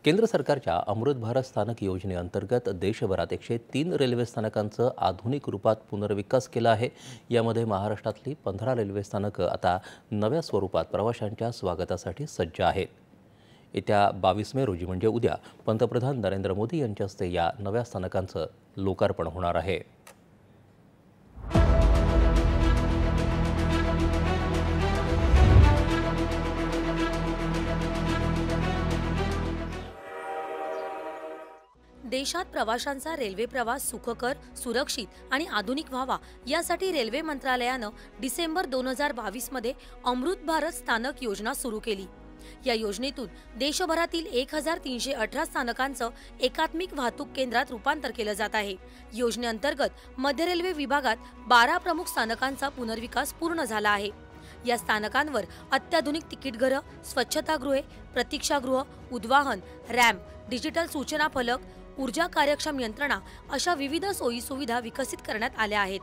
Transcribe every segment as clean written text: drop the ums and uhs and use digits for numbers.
केंद्र सरकारच्या अमृत भारत स्थानक योजनेअंतर्गत देशभरात 103 रेल्वे स्थानकांचं आधुनिक रूपात पुनर्विकास केला आहे। यामध्ये महाराष्ट्रातली 15 रेल्वे स्थानकं आता नव्या स्वरूपात प्रवाशांच्या स्वागतासाठी सज्ज आहेत। येत्या 22 मे रोजी म्हणजे उद्या पंतप्रधान नरेंद्र मोदी यांच्या हस्ते या नव्या स्थानकांचं लोकार्पण होणार आहे। देशात प्रवाशांचा रेल्वे प्रवास सुखकर, सुरक्षित आणि आधुनिक व्हावा यासाठी रेल्वे मंत्रालयानं डिसेंबर 2022 मध्ये अमृत भारत स्थानक योजना सुरू केली। या योजनेतून देशभरातील 1318 स्थानकांचं एकात्मिक वाहतूक केंद्रात रूपांतर केलं जात आहे। योजनेअंतर्गत मध्य रेल्वे विभागात 12 प्रमुख स्थानकांचा पुनर्विकास पूर्ण झाला आहे। या स्थानकांवर अत्याधुनिक तिकीटघरं, स्वच्छतागृहे, प्रतीक्षागृह, उद्वाहन, रॅम्प, डिजिटल सूचना फलक, ऊर्जा कार्यक्षम यंत्रणा अशा विविध सोयी सुविधा विकसित करण्यात आल्या आहेत।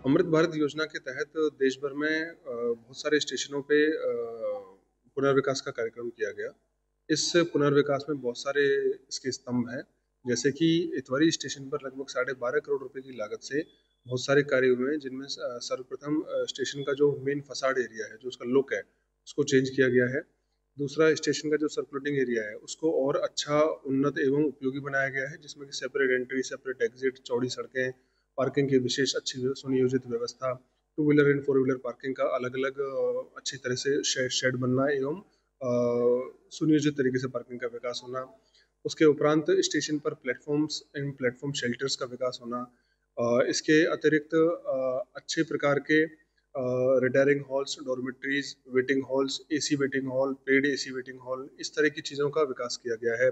अमृत भारत योजना के तहत देश भर में बहुत सारे स्टेशनों पे पुनर्विकास का कार्यक्रम किया गया। इस पुनर्विकास में बहुत सारे इसके स्तंभ हैं, जैसे कि इतवारी स्टेशन पर लगभग 12.5 करोड़ रुपए की लागत से बहुत सारे कार्य हुए हैं, जिनमें सर्वप्रथम स्टेशन का जो मेन फसाड एरिया है, जो उसका लुक है, उसको चेंज किया गया है। दूसरा, स्टेशन का जो सर्कुलेटिंग एरिया है उसको और अच्छा, उन्नत एवं उपयोगी बनाया गया है, जिसमें कि सेपरेट एंट्री, सेपरेट एग्जिट, चौड़ी सड़कें, पार्किंग की विशेष अच्छी सुनियोजित व्यवस्था, two wheeler end four wheeler parking का अलग अलग अच्छी तरह से शेड बनना एवं सुनियोजित तरीके से पार्किंग का विकास होना। उसके उपरांत स्टेशन पर प्लेटफॉर्म्स एंड प्लेटफॉर्म शेल्टर्स का विकास होना। इसके अतिरिक्त अच्छे प्रकार के retiring halls, dormitories, waiting halls, AC waiting hall, paid AC waiting hall, इस तरह की चीज़ों का विकास किया गया है।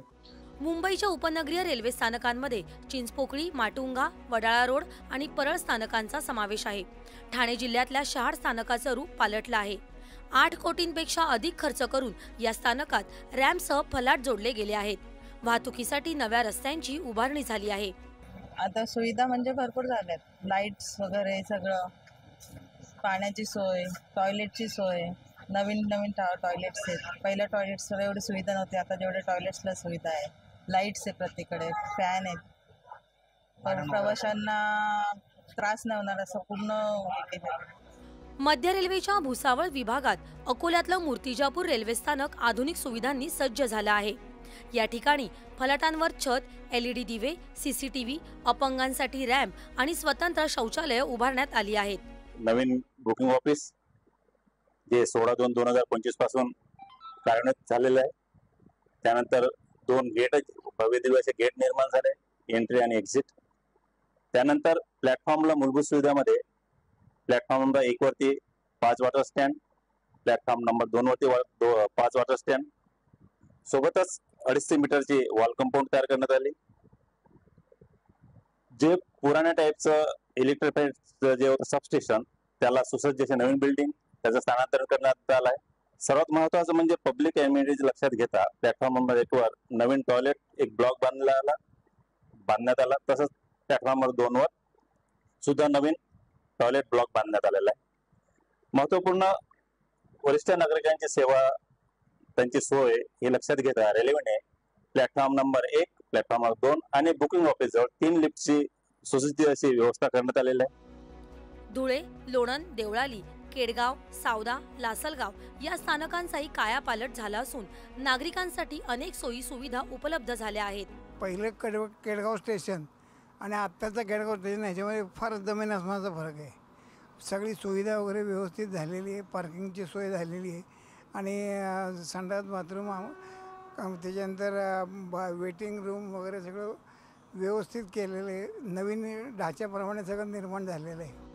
मुंबईच्या उपनगरीय रेल्वे स्थानकांमध्ये चिंचपोकळी, माटुंगा, वडाळा रोड आणि परळ स्थानकांचा समावेश आहे। ठाणे जिल्ह्यातल्या शहाड स्थानकाचं रूप पालटलं आहे। 8 कोटींपेक्षा अधिक खर्च करून या स्थानकात रॅम्पसह फलाट जोडले गेले आहेत। वाहतुकीसाठी नव्या रस्त्यांची उभारणी झाली आहे। आता सुविधा म्हणजे भरपूर झाल्यात, लाईट्स वगैरे सगळं, पाण्याची सोय, टॉयलेटची सोय, नवीन टॉयलेट्स आहेत। पहिल्या टॉयलेट्सला एवढी सुविधा नव्हती, आता जेवढे टॉयलेट्सला सुविधा आहे, लाईट्स आहे, प्रत्येकडे फॅन आहेत, तर प्रवाशांना त्रास नाही होणार असं पूर्ण। मध्य रेल्वेच्या भुसावळ विभागात अकोल्यातलं मूर्तिजापूर रेल्वे स्थानक आधुनिक सुविधांनी सज्ज झालं आहे। या ठिकाणी फलाटांवर छत, LED दिवे, CCTV, अपंगांसाठी रॅम्प आणि स्वतंत्र शौचालय उभारण्यात आली आहेत। नवीन बुकिंग ऑफिस जे 16/2/2025 पासून कार्यान्वित झालेलं आहे। त्यानंतर 2 गेट, भव्य दिव्य असे गेट निर्माण झाले, एंट्री आणि एक्झिट। त्यानंतर प्लॅटफॉर्मला मूलभूत सुविधामध्ये प्लॅटफॉर्म नंबर 1 वरती 5 वॉटर स्टँड, प्लॅटफॉर्म नंबर 2 वरती 5 वॉटर स्टँड, सोबतच 250 मीटरची वॉल कंपाऊंड तयार करण्यात आली। जे पुराण्या टाईपचं इलेक्ट्रिफाईड जे होतं सबस्टेशन, त्याला सुसज्ज असे नवीन बिल्डिंग त्याचं स्थानांतरण करण्यात आलं आहे। सर्वात महत्त्वाचं म्हणजे पब्लिक एमिनिटीज लक्षात घेता प्लॅटफॉर्म नंबर 1 वर नवीन टॉयलेट एक ब्लॉक बांधण्यात आला, तसंच प्लॅटफॉर्म नंबर 2 वर सुद्धा नवीन टॉयलेट ब्लॉक बांधण्यात आलेला आहे। महत्त्वपूर्ण वरिष्ठ नागरिकांची सेवा, त्यांची सोय हे लक्षात घेता रेल्वेने प्लॅटफॉर्म नंबर 1, प्लॅटफॉर्म नंबर 2 आणि बुकिंग ऑफिस जवळ 3 लिफ्टची सुसज्ज अशी व्यवस्था करण्यात आलेली आहे। धुळे, लोणंद, देवळाली, केडगाव, सावदा, लासलगाव या स्थानकांचाही कायापालट झाला असून नागरिकांसाठी अनेक सोयी सुविधा उपलब्ध झाल्या आहेत। पहिले केडगाव स्टेशन आणि आत्ताचं केडगाव स्टेशन याच्यामध्ये फार जमीन आसमानाचा फरक आहे। सगळी सुविधा वगैरे व्यवस्थित झालेली आहे, पार्किंगची सोय झालेली आहे आणि संडास बाथरूम, त्याच्यानंतर वेटिंग रूम वगैरे सगळं व्यवस्थित केलेलं आहे। नवीन ढाच्याप्रमाणे सगळं निर्माण झालेलं आहे।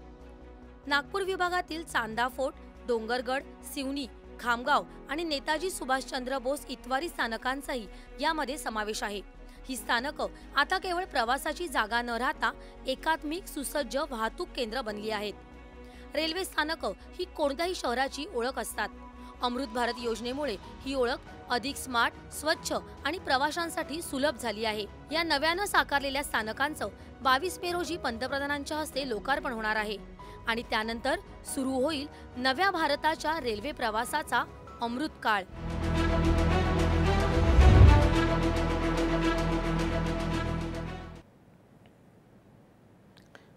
नागपूर विभागातील चांदा फोर्ट, डोंगरगड, सिवनी, खामगाव आणि नेताजी सुभाषचंद्र बोस इतवारी स्थानकांचाही यामध्ये समावेश आहे। ही स्थानकं आता केवळ प्रवासाची जागा न राहता एकात्मिक सुसज्ज वाहतूक केंद्र बनली आहेत। रेल्वे स्थानकं ही कोणत्याही शहराची ओळख असतात। अमृत भारत योजनेमुळे ही ओळख अधिक स्मार्ट, स्वच्छ आणि प्रवाशांसाठी सुलभ झाली आहे। या नव्यानं साकारलेल्या स्थानकांचं 22 मे रोजी पंतप्रधानांच्या हस्ते लोकार्पण होणार आहे आणि त्यानंतर सुरू होईल नव्या भारताच्या रेल्वे प्रवासाचा अमृत काळ।